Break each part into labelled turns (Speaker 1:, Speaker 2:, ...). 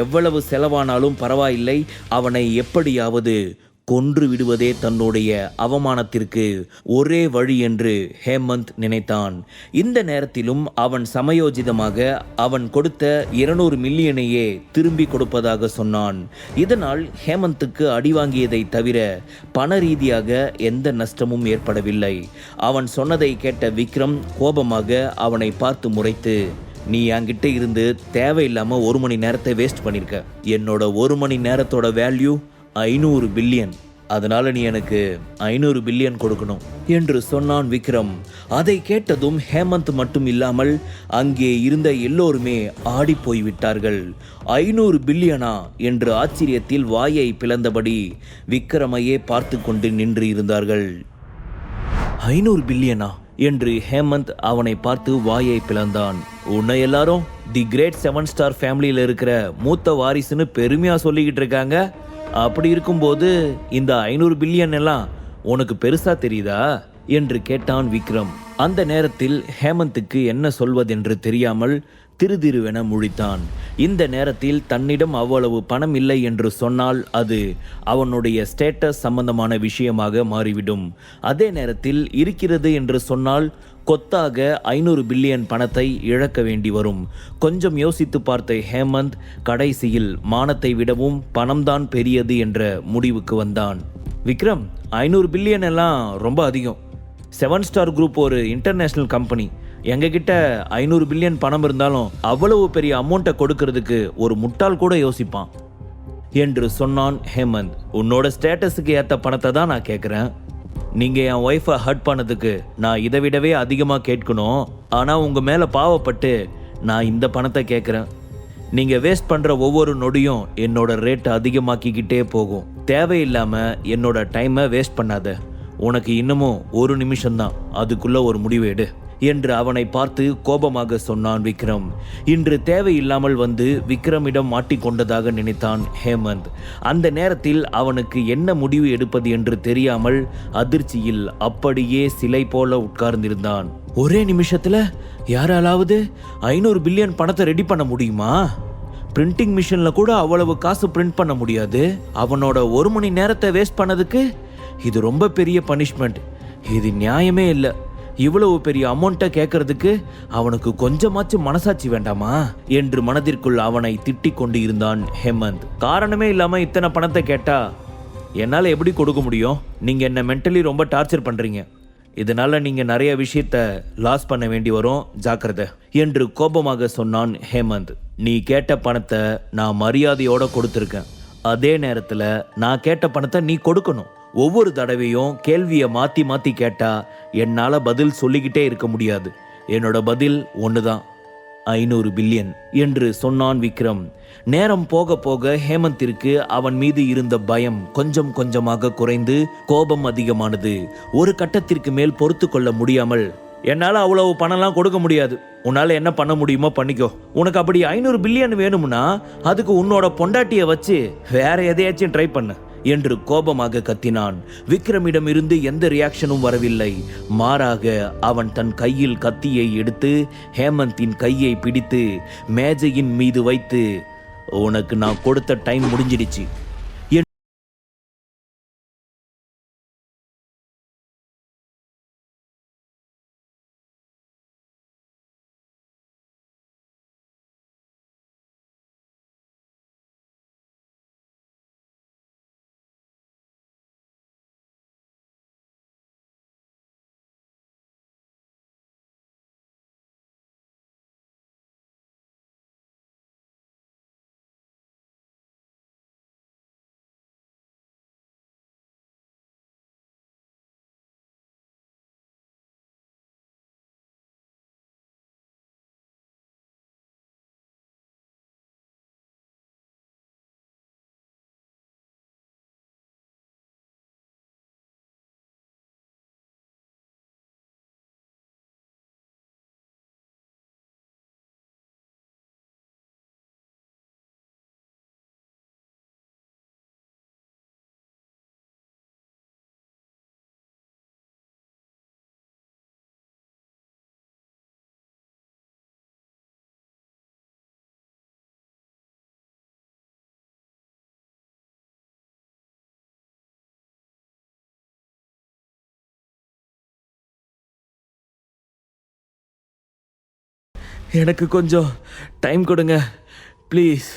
Speaker 1: எவ்வளவு செலவானாலும் பரவாயில்லை, அவனை எப்படியாவது கொன்று விடுவதே தன்னுடைய அவமானத்திற்கு ஒரே வழி என்று ஹேமந்த் நினைத்தான். இந்த நேரத்திலும் அவன் சமயோஜிதமாக அவன் கொடுத்த 200 மில்லியனையே திரும்பி கொடுப்பதாக சொன்னான். இதனால் ஹேமந்துக்கு அடிவாங்கியதை தவிர பண ரீதியாக எந்த நஷ்டமும் ஏற்படவில்லை. அவன் சொன்னதை கேட்ட விக்ரம் கோபமாக அவனை பார்த்து முறைத்து, நீ என்கிட்ட இருந்து தேவையில்லாம 1 மணி நேரத்தை வேஸ்ட் பண்ணிருக்க. என்னோட 1 மணி நேரத்தோட வேல்யூ 500 பில்லியன். அதனால நீ எனக்கு 500 பில்லியன் கொடுக்கணும் என்று சொன்னான் விக்ரம். அதை கேட்டதும் ஹேமந்த் மட்டும் இல்லாமல் அங்கே இருந்த எல்லோருமே ஆடி போய்விட்டார்கள். 500 பில்லியனா என்று ஆச்சரியத்தில் வாயை பிளந்தபடி விக்ரமையே பார்த்து கொண்டு நின்று இருந்தார்கள். 500 பில்லியனா என்று ஹேமந்த் அவனை பார்த்து வாயை பிளந்தான். உன்னை எல்லாரும் தி கிரேட் 7 ஸ்டார் ஃபேமிலியில் இருக்கிற மூத்த வாரிசுன்னு பெருமையா சொல்லிக்கிட்டு இருக்காங்க. அப்படி இருக்கும்போது இந்த 500 பில்லியன் எல்லாம் உனக்கு பெருசா தெரியுதா என்று கேட்டான் விக்ரம். அந்த நேரத்தில் ஹேமந்துக்கு என்ன சொல்வதென்று தெரியாமல் திருதிருவென முழித்தான். இந்த நேரத்தில் தன்னிடம் அவ்வளவு பணம் இல்லை என்று சொன்னால் அது அவனுடைய ஸ்டேட்டஸ் சம்பந்தமான விஷயமாக மாறிவிடும். அதே நேரத்தில் இருக்கிறது என்று சொன்னால் கொத்தாக 500 பில்லியன் பணத்தை இழக்க வேண்டி வரும். கொஞ்சம் யோசித்து பார்த்த ஹேமந்த் கடைசியில் மானத்தை விடவும் பணம்தான் பெரியது என்ற முடிவுக்கு வந்தான். விக்ரம், 500 பில்லியன் எல்லாம் ரொம்ப அதிகம். 7 ஸ்டார் குரூப் ஒரு இன்டர்நேஷனல் கம்பெனி. எங்ககிட்ட 500 பில்லியன் பணம் இருந்தாலும் அவ்வளவு பெரிய அமௌண்ட்டை கொடுக்கறதுக்கு ஒரு முட்டாள் கூட யோசிப்பான் என்று சொன்னான் ஹேமந்த். உன்னோட ஸ்டேட்டஸுக்கு ஏற்ற பணத்தை தான் நான் கேட்குறேன். நீங்கள் என் ஒய்ஃபை ஹர்ட் பண்ணதுக்கு நான் இதை விடவே அதிகமாக கேட்கணும். ஆனால் உங்கள் மேலே பாவப்பட்டு நான் இந்த பணத்தை கேட்குறேன். நீங்கள் வேஸ்ட் பண்ணுற ஒவ்வொரு நொடியும் என்னோட ரேட்டை அதிகமாக்கிக்கிட்டே போகும். தேவையில்லாமல் என்னோட டைமை வேஸ்ட் பண்ணாத. உனக்கு இன்னமும் 1 நிமிஷம்தான், அதுக்குள்ளே ஒரு முடிவு எடு என்று அவனை பார்த்து கோபமாக சொன்னான் விக்ரம். இன்று தேவையில்லாமல் வந்து விக்ரமிடம் மாட்டிக்கொண்டதாக நினைத்தான் ஹேமந்த். அந்த நேரத்தில் அவனுக்கு என்ன முடிவு எடுப்பது என்று தெரியாமல் அதிர்ச்சியில் அப்படியே சிலை போல உட்கார்ந்திருந்தான். ஒரே நிமிஷத்துல யாராலாவது 500 பில்லியன் பணத்தை ரெடி பண்ண முடியுமா? பிரிண்டிங் மிஷின்ல கூட அவ்வளவு காசு பிரிண்ட் பண்ண முடியாது. அவனோட 1 மணி நேரத்தை வேஸ்ட் பண்ணதுக்கு இது ரொம்ப பெரிய பனிஷ்மெண்ட். இது நியாயமே இல்லை. இவ்வளவு பெரிய அமௌண்ட்டை கேட்கறதுக்கு அவனுக்கு கொஞ்சமாச்சும் மனசாட்சி வேண்டாமா என்று மனதிற்குள் அவனை திட்டிக் கொண்டு இருந்தான் ஹேமந்த். காரணமே இல்லாம இத்தனை பணத்தை கேட்டா என்னால் எப்படி கொடுக்க முடியும்? நீங்க என்ன மென்டலி ரொம்ப டார்ச்சர் பண்றீங்க. இதனால நீங்க நிறைய விஷயத்த லாஸ் பண்ண வேண்டி வரும், ஜாக்கிரதை என்று கோபமாக சொன்னான் ஹேமந்த். நீ கேட்ட பணத்தை நான் மரியாதையோட கொடுத்துருக்கேன். அதே நேரத்தில் நான் கேட்ட பணத்தை நீ கொடுக்கணும். ஒவ்வொரு தடவையும் கேள்வியை மாற்றி மாற்றி கேட்டால் என்னால் பதில் சொல்லிக்கிட்டே இருக்க முடியாது. என்னோட பதில் ஒன்று தான், 500 பில்லியன் என்று சொன்னான் விக்ரம். நேரம் போக போக ஹேமந்திற்கு அவன் மீது இருந்த பயம் கொஞ்சம் கொஞ்சமாக குறைந்து கோபம் அதிகமானது. ஒரு கட்டத்திற்கு மேல் பொறுத்து கொள்ள முடியாமல், என்னால் அவ்வளவு பணம்லாம் கொடுக்க முடியாது. உன்னால் என்ன பண்ண முடியுமோ பண்ணிக்கோ. உனக்கு அப்படி 500 பில்லியன் வேணும்னா அதுக்கு உன்னோட பொண்டாட்டியை வச்சு வேற எதையாச்சும் ட்ரை பண்ணு என்று கோபமாக கத்தினான். விக்ரமிடம் இருந்து எந்த ரியாக்ஷனும் வரவில்லை. மாறாக அவன் தன் கையில் கத்தியை எடுத்து ஹேமந்தின் கையை பிடித்து மேஜையின் மீது வைத்து, உனக்கு நான் கொடுத்த டைம் முடிஞ்சிடுச்சு. எனக்கு கொஞ்சம் டைம் கொடுங்க ப்ளீஸ்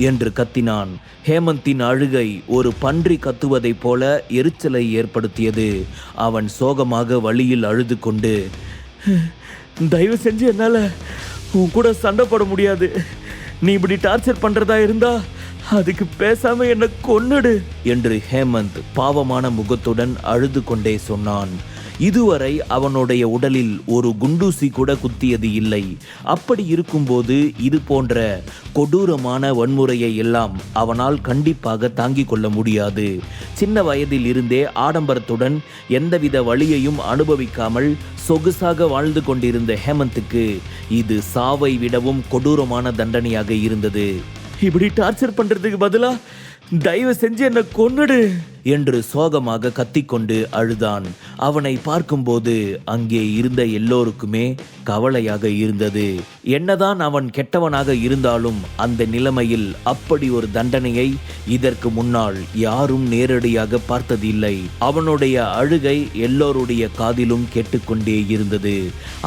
Speaker 1: என்று கத்தினான். ஹேமந்தின் அழுகை ஒரு பன்றி கத்துவதைப் போல எரிச்சலை ஏற்படுத்தியது. அவன் சோகமாக வழியில் அழுது கொண்டு, தயவு செஞ்சு என்னால் உன் கூட சண்டை போட முடியாது. நீ இப்படி டார்ச்சர் பண்ணுறதா இருந்தா அதுக்கு பேசாம என்னை கொன்னுடு என்று ஹேமந்த் பாவமான முகத்துடன் அழுது கொண்டே சொன்னான். இதுவரை அவனுடைய உடலில் ஒரு குண்டூசி கூட குத்தியது இல்லை. அப்படி இருக்கும்போது இது போன்ற கொடூரமான வன்முறையை எல்லாம் அவனால் கண்டிப்பாக தாங்கிக் கொள்ள முடியாது. சின்ன வயதில் இருந்தே ஆடம்பரத்துடன் எந்தவித வலியையும் அனுபவிக்காமல் சொகுசாக வாழ்ந்து கொண்டிருந்த ஹேமந்துக்கு இது சாவை விடவும் கொடூரமான தண்டனையாக இருந்தது. இப்படி டார்ச்சர் பண்றதுக்கு பதிலா தயவு செஞ்சு என்னை கொன்னுடு என்று சோகமாக கத்திக்கொண்டு அழுதான். அவனை பார்க்கும்போது அங்கே இருந்த எல்லோருக்குமே கவலையாக இருந்தது. என்னதான் அவன் கெட்டவனாக இருந்தாலும் அந்த நிலைமையில் அப்படி ஒரு தண்டனையை இதற்கு முன்னால் யாரும் நேரடியாக பார்த்ததில்லை. அவனுடைய அழுகை எல்லோருடைய காதிலும் கேட்டுக்கொண்டே இருந்தது.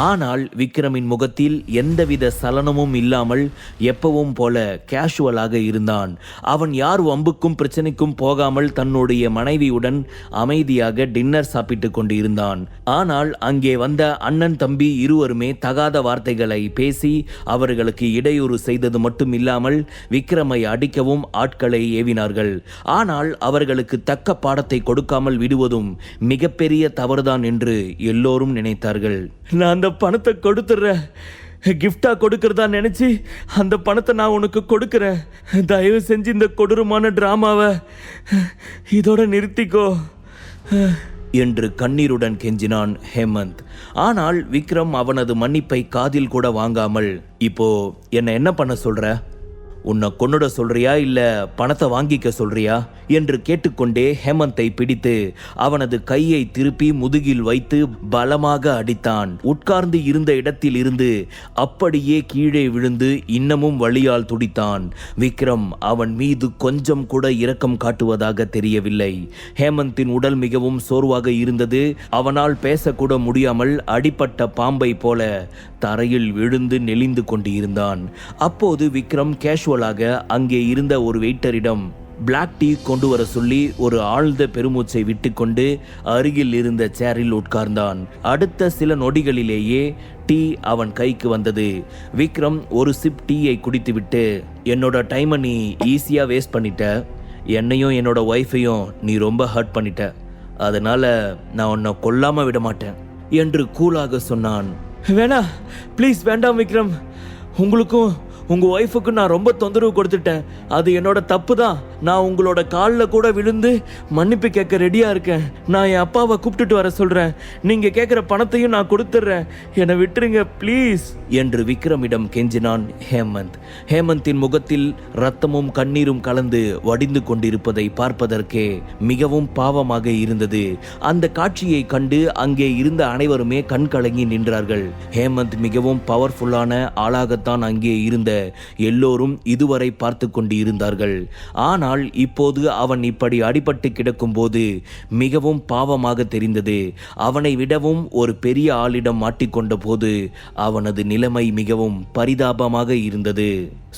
Speaker 1: ஆனால் விக்ரமின் முகத்தில் எந்தவித சலனமும் இல்லாமல் எப்பவும் போல கேஷுவலாக இருந்தான். அவன் யார் வம்புக்கும் பிரச்சனைக்கும் போகாமல் தன்னுடைய மனைவியுடன் அமைதியாக டின்னர் சாப்பிட்டு கொண்டு இருந்தான். ஆனால் அங்கே வந்த அண்ணன் தம்பி இருவருமே தகாத வார்த்தைகளை பேசி அவர்களுக்கு இடையூறு செய்தது மட்டும் இல்லாமல் விக்ரமை அடிக்கவும் ஆட்களை ஏவினார்கள். ஆனால் அவர்களுக்கு தக்க பாடத்தை கொடுக்காமல் விடுவதும் மிகப்பெரிய தவறுதான் என்று எல்லோரும் நினைத்தார்கள். நான் அந்த பணத்தை கொடுத்துறேன், கிஃப்டா கொடுக்கறதா நினைச்சு அந்த பணத்தை நான் உனக்கு கொடுக்கிறேன். தயவு செஞ்சு இந்த கொடூரமான டிராமாவை இதோட நிறுத்திக்கோ என்று கண்ணீருடன் கெஞ்சினான் ஹேமந்த். ஆனால் விக்ரம் அவனது மன்னிப்பை காதில் கூட வாங்காமல், இப்போ என்ன பண்ண சொல்ற? உன்னை கொன்னுட சொல்றியா இல்ல பணத்தை வாங்கிக்க சொல்றியா என்று கேட்டுக்கொண்டே ஹேமந்தை பிடித்து அவனது கையை திருப்பி முதுகில் வைத்து பலமாக அடித்தான். உட்கார்ந்து இருந்த இடத்தில் இருந்து அப்படியே கீழே விழுந்து இன்னமும் வலியால் துடித்தான். விக்ரம் அவன் மீது கொஞ்சம் கூட இரக்கம் காட்டுவதாக தெரியவில்லை. ஹேமந்தின் உடல் மிகவும் சோர்வாக இருந்தது. அவனால் பேசக்கூட முடியாமல் அடிபட்ட பாம்பை போல தரையில் விழுந்து நெளிந்து கொண்டு இருந்தான். அப்போது விக்ரம் கேஷுவலாக அங்கே இருந்த ஒரு வெயிட்டரிடம் பிளாக் டீ கொண்டு வர சொல்லி ஒரு ஆழ்ந்த பெருமூச்சை விட்டுக்கொண்டு அருகில் இருந்த சேரில் உட்கார்ந்தான். அடுத்த சில நொடிகளிலேயே டீ அவன் கைக்கு வந்தது. விக்ரம் ஒரு சிப் டீயை குடித்துவிட்டு, என்னோட டைமை நீ ஈஸியா வேஸ்ட் பண்ணிட்ட, என்னையும் என்னோட ஒய்ஃபையும் நீ ரொம்ப ஹர்ட் பண்ணிட்ட, அதனால நான் உன்னை கொல்லாம விட மாட்டேன் என்று கூலாக சொன்னான். வேணா, ப்ளீஸ் வேண்டாம் விக்ரம், உங்களுக்கும் உங்க ஒய்ஃபுக்கு நான் ரொம்ப தொந்தரவு கொடுத்துட்டேன். அது என்னோட தப்பு தான். நான் உங்களோட காலில் கூட விழுந்து மன்னிப்பு கேட்க ரெடியா இருக்கேன். நான் என் அப்பாவை கூப்பிட்டுட்டு வர சொல்றேன். நீங்க கேட்குற பணத்தையும் நான் கொடுத்துட்றேன். என்னை விட்டுருங்க ப்ளீஸ் என்று விக்ரமிடம் கெஞ்சினான் ஹேமந்த். ஹேமந்தின் முகத்தில் ரத்தமும் கண்ணீரும் கலந்து வடிந்து கொண்டிருப்பதை பார்ப்பதற்கே மிகவும் பாவமாக இருந்தது. அந்த காட்சியை கண்டு அங்கே இருந்த அனைவருமே கண் கலங்கி நின்றார்கள். ஹேமந்த் மிகவும் பவர்ஃபுல்லான ஆளாகத்தான் அங்கே இருந்த எல்லோரும் இதுவரை பார்த்து கொண்டு இருந்தார்கள். ஆனால் இப்போது அவன் இப்படி அடிபட்டு கிடக்கும் போது மிகவும் பாவமாக தெரிந்தது. அவனை விடவும் ஒரு பெரிய ஆளிடம் மாட்டிக்கொண்ட போது அவனது நிலைமை மிகவும் பரிதாபமாக இருந்தது.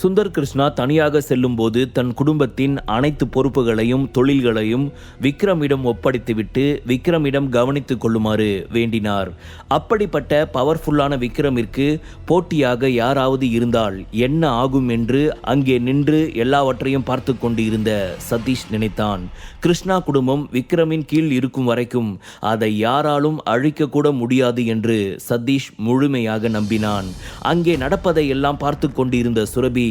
Speaker 1: சுந்தர் கிருஷ்ணா தனியாக செல்லும் போது தன் குடும்பத்தின் அனைத்து பொறுப்புகளையும் தொழில்களையும் விக்ரமிடம் ஒப்படைத்துவிட்டு விக்ரமிடம் கவனித்துக் கொள்ளுமாறு வேண்டினார். அப்படிப்பட்ட பவர்ஃபுல்லான விக்ரமிற்கு போட்டியாக யாராவது இருந்தால் என்ன ஆகும் என்று அங்கே நின்று எல்லாவற்றையும் பார்த்து கொண்டு இருந்த சதீஷ் நினைத்தான். கிருஷ்ணா குடும்பம் விக்ரமின் கீழ் இருக்கும் வரைக்கும் அதை யாராலும் அழிக்க கூட முடியாது என்று சதீஷ் முழுமையாக நம்பினான். அங்கே நடப்பதை எல்லாம் பார்த்து கொண்டு இருந்த சுரபி,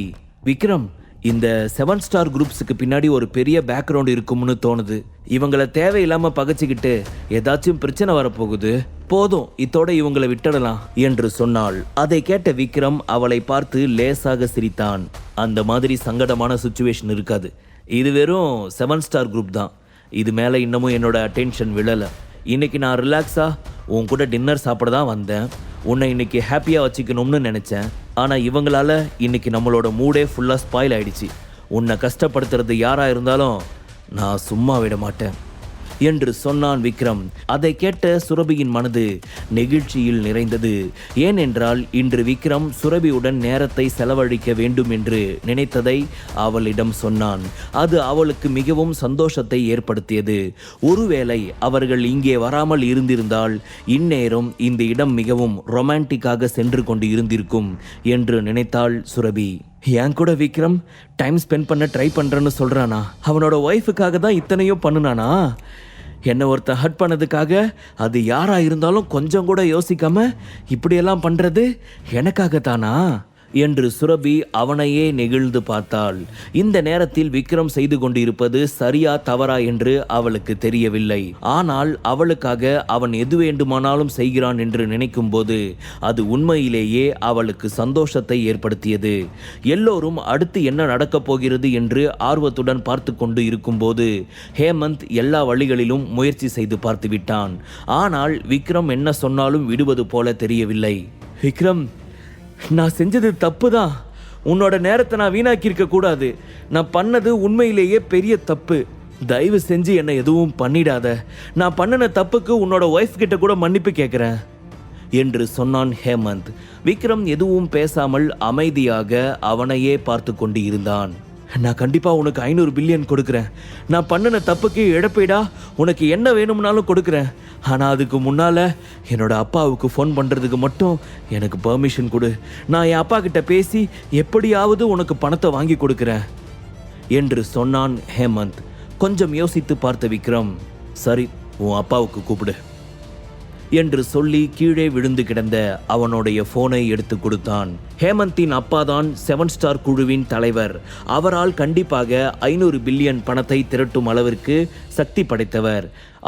Speaker 1: விக்ரம், இந்த 7 ஸ்டார் குரூப்ஸுக்கு பின்னாடி ஒரு பெரிய பேக்ரவுண்ட் இருக்கும்னு தோணுது. இவங்களை தேவையில்லாம பகைச்சிக்கிட்டு ஏதாச்சும் பிரச்சனை வரப்போகுது, போதும் இதோட இவங்களை விட்டுடலாம் என்று சொன்னாள். அதை கேட்ட விக்ரம் அவளை பார்த்து லேசாக சிரித்தான். அந்த மாதிரி சங்கடமான சிச்சுவேஷன் இருக்காது. இது வெறும் 7 ஸ்டார் குரூப் தான். இது மேலே இன்னமும் என்னோட அட்டென்ஷன் விழலை. இன்னைக்கு நான் ரிலாக்ஸாக உன் கூட டின்னர் சாப்பிட தான் வந்தேன். உன்னை இன்னைக்கு ஹாப்பியாக வச்சுக்கணும்னு நினச்சேன். ஆனால் இவங்களால இன்னைக்கு நம்மளோட மூடே ஃபுல்லாக ஸ்பாயில் ஆயிடுச்சு. உன்னை கஷ்டப்படுத்துறது யாராக இருந்தாலும் நான் சும்மா விட மாட்டேன். என்று சொன்னான் விக்ரம். அதை கேட்ட சுரபியின் மனது நெகிழ்ச்சியில் நிறைந்தது. ஏனென்றால் இன்று விக்ரம் சுரபியுடன் நேரத்தை செலவழிக்க வேண்டும் என்று நினைத்ததை அவளிடம் சொன்னான். அது அவளுக்கு மிகவும் சந்தோஷத்தை ஏற்படுத்தியது. ஒருவேளை அவர்கள் இங்கே வராமல் இருந்திருந்தால் இந்நேரம் இந்த இடம் மிகவும் ரொமான்டிக்காக சென்று கொண்டு இருந்திருக்கும் என்று நினைத்தாள் சுரபி. என் கூட விக்ரம் டைம் ஸ்பெண்ட் பண்ண ட்ரை பண்றேன்னு சொல்றானா? அவனோட ஒய்ஃபுக்காக தான் இத்தனையும் பண்ணுனானா? என்னை ஒருத்தன் ஹர்ட் பண்ணதுக்காக அது யாரா இருந்தாலும் கொஞ்சம் கூட யோசிக்காம இப்படியெல்லாம் பண்றது எனக்காகத்தானா என்று சுரபி அவனையே நெகிழ்ந்து பார்த்தாள். இந்த நேரத்தில் விக்ரம் செய்து கொண்டிருப்பது சரியா தவறா என்று அவளுக்கு தெரியவில்லை. ஆனால் அவளுக்காக அவன் எது வேண்டுமானாலும் செய்கிறான் என்று நினைக்கும் போது அது உண்மையிலேயே அவளுக்கு சந்தோஷத்தை ஏற்படுத்தியது. எல்லோரும் அடுத்து என்ன நடக்கப் போகிறது என்று ஆர்வத்துடன் பார்த்து கொண்டு இருக்கும்போது ஹேமந்த் எல்லா வழிகளிலும் முயற்சி செய்து பார்த்து விட்டான். ஆனால் விக்ரம் என்ன சொன்னாலும் விடுவது போல தெரியவில்லை. விக்ரம், நான் செஞ்சது தப்பு தான். உன்னோட நேரத்தை நான் வீணாக்கியிருக்க கூடாது. நான் பண்ணது உண்மையிலேயே பெரிய தப்பு. தயவு செஞ்சு என்னை எதுவும் பண்ணிடாத. நான் பண்ணின தப்புக்கு உன்னோட ஒய்ஃப் கிட்ட கூட மன்னிப்பு கேட்குறேன் என்று சொன்னான் ஹேமந்த். விக்ரம் எதுவும் பேசாமல் அமைதியாக அவனையே பார்த்து கொண்டு இருந்தான். நான் கண்டிப்பா உனக்கு 500 பில்லியன் கொடுக்குறேன். நான் பண்ணின தப்புக்கு இழப்பீடா உனக்கு என்ன வேணும்னாலும் கொடுக்குறேன். ஆனால் அதுக்கு முன்னால் என்னோட அப்பாவுக்கு ஃபோன் பண்ணுறதுக்கு மட்டும் எனக்கு பெர்மிஷன் கொடு. நான் என் அப்பா கிட்ட பேசி எப்படியாவது உனக்கு பணத்தை வாங்கி கொடுக்குறேன் என்று சொன்னான் ஹேமந்த். கொஞ்சம் யோசித்து பார்த்த விக்ரம், சரி உன் அப்பாவுக்கு கூப்பிடு என்று சொல்லி கீழே விழுந்து கிடந்த அவனுடைய போனை எடுத்து கொடுத்தான். ஹேமந்தின் அப்பாதான் 7 ஸ்டார் குழுவின் தலைவர். அவரால் கண்டிப்பாக 500 பில்லியன் பணத்தை திரட்டும் அளவிற்கு சக்தி படைத்தவர்.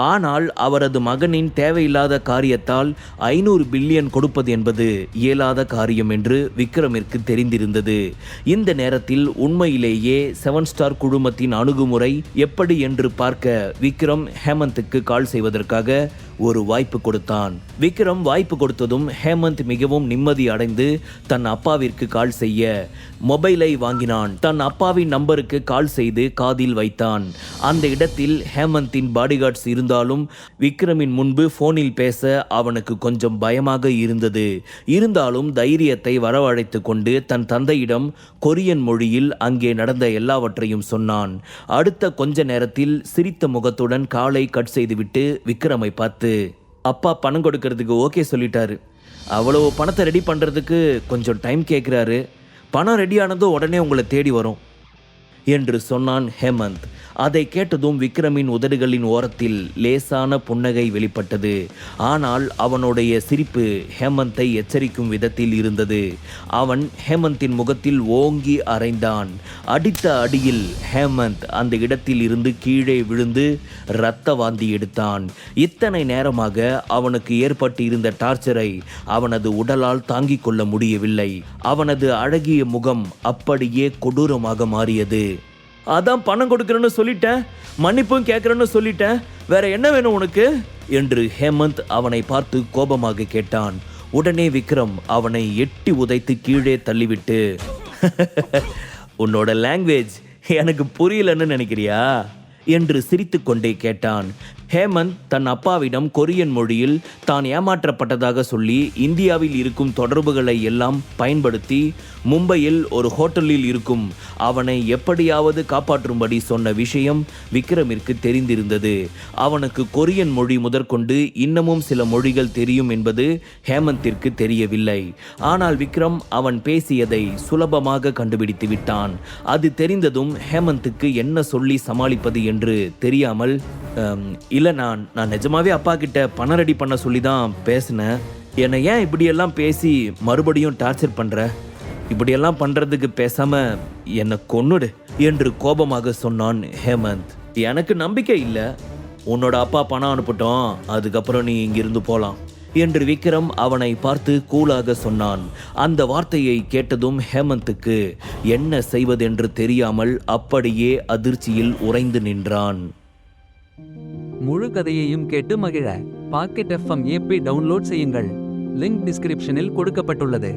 Speaker 1: ஆனால் அவரது மகனின் தேவையில்லாத காரியத்தால் 500 பில்லியன் கொடுப்பது என்பது இயலாத காரியம் என்று விக்ரமிற்கு தெரிந்திருந்தது. இந்த நேரத்தில் உண்மையிலேயே 7 ஸ்டார் குழுமத்தின் அணுகுமுறை எப்படி என்று பார்க்க விக்ரம் ஹேமந்துக்கு கால் செய்வதற்காக ஒரு வாய்ப்பு கொடுத்தான். விக்ரம் வாய்ப்பு கொடுத்ததும் ஹேமந்த் மிகவும் நிம்மதி அடைந்து தன் அப்பாவிற்கு கால் செய்ய மொபைலை வாங்கினான். தன் அப்பாவின் நம்பருக்கு கால் செய்து காதில் வைத்தான். அந்த இடத்தில் ஹேமந்தின் பாடிகார்ட்ஸ் இருந்தாலும் விக்ரமின் முன்பு போனில் பேச அவனுக்கு கொஞ்சம் பயமாக இருந்தது. இருந்தாலும் தைரியத்தை வரவழைத்து கொண்டு தன் தந்தையிடம் கொரியன் மொழியில் அங்கே நடந்த எல்லாவற்றையும் சொன்னான். அடுத்த கொஞ்ச நேரத்தில் சிரித்த முகத்துடன் காலை கட் செய்துவிட்டு விக்ரமை பார்த்து, அப்பா பணம் கொடுக்கறதுக்கு ஓகே சொல்லிட்டாரு. அவ்வளோ பணத்தை ரெடி பண்ணுறதுக்கு கொஞ்சம் டைம் கேட்குறாரு. பணம் ரெடியானதும் உடனே உங்களை தேடி வரும் என்று சொன்னான் ஹேமந்த். அதை கேட்டதும் விக்ரமின் உதடுகளின் ஓரத்தில் லேசான புன்னகை வெளிப்பட்டது. ஆனால் அவனுடைய சிரிப்பு ஹேமந்தை எச்சரிக்கும் விதத்தில் இருந்தது. அவன் ஹேமந்தின் முகத்தில் ஓங்கி அறைந்தான். அடித்த அடியில் ஹேமந்த் அந்த இடத்தில் இருந்து கீழே விழுந்து இரத்த வாந்தி எடுத்தான். இத்தனை நேரமாக அவனுக்கு ஏற்பட்டு இருந்த டார்ச்சரை அவனது உடலால் தாங்கிக் கொள்ள முடியவில்லை. அவனது அழகிய முகம் அப்படியே கொடூரமாக மாறியது. அதான் பணம் கொடுக்கறேன்னு சொல்லிட்டேன், மன்னிப்பும் கேட்கறேன்னு சொல்லிட்டேன், வேற என்ன வேணும் உனக்கு என்று ஹேமந்த் அவனை பார்த்து கோபமாக கேட்டான். உடனே விக்ரம் அவனை எட்டி உதைத்து கீழே தள்ளிவிட்டு, உன்னோட லாங்குவேஜ் எனக்கு புரியலன்னு நினைக்கிறியா என்று சிரித்துக்கொண்டே கேட்டான். ஹேமந்த் தன் அப்பாவிடம் கொரியன் மொழியில் தான் ஏமாற்றப்பட்டதாக சொல்லி இந்தியாவில் இருக்கும் தொடர்புகளை எல்லாம் பயன்படுத்தி மும்பையில் ஒரு ஹோட்டலில் இருக்கும் அவனை எப்படியாவது காப்பாற்றும்படி சொன்ன விஷயம் விக்ரமிற்கு தெரிந்திருந்தது. அவனுக்கு கொரியன் மொழி முதற்கொண்டு இன்னமும் சில மொழிகள் தெரியும் என்பது ஹேமந்திற்கு தெரியவில்லை. ஆனால் விக்ரம் அவன் பேசியதை சுலபமாக கண்டுபிடித்து விட்டான். அது தெரிந்ததும் ஹேமந்துக்கு என்ன சொல்லி சமாளிப்பது என்று தெரியாமல், இல்லை நான் நிஜமாவே அப்பா கிட்ட பணம் ரெடி பண்ண சொல்லி தான் பேசினேன். என்னை ஏன் இப்படியெல்லாம் பேசி மறுபடியும் டார்ச்சர் பண்ற? இப்படியெல்லாம் பண்றதுக்கு பேசாம என்னை கொன்னுடு என்று கோபமாக சொன்னான் ஹேமந்த். எனக்கு நம்பிக்கை இல்லை. உன்னோட அப்பா பணம் அனுப்பட்டும், அதுக்கப்புறம் நீ இங்கிருந்து போலாம் என்று விக்ரம் அவனை பார்த்து கூலாக சொன்னான். அந்த வார்த்தையை கேட்டதும் ஹேமந்துக்கு என்ன செய்வதென்று தெரியாமல் அப்படியே அதிர்ச்சியில் உறைந்து நின்றான்.
Speaker 2: முழு கதையையும் கேட்டு மகிழ பாக்கெட் FM ஆப்பை டவுன்லோட் செய்யுங்கள். லிங்க் டிஸ்கிரிப்ஷனில் கொடுக்கப்பட்டுள்ளது.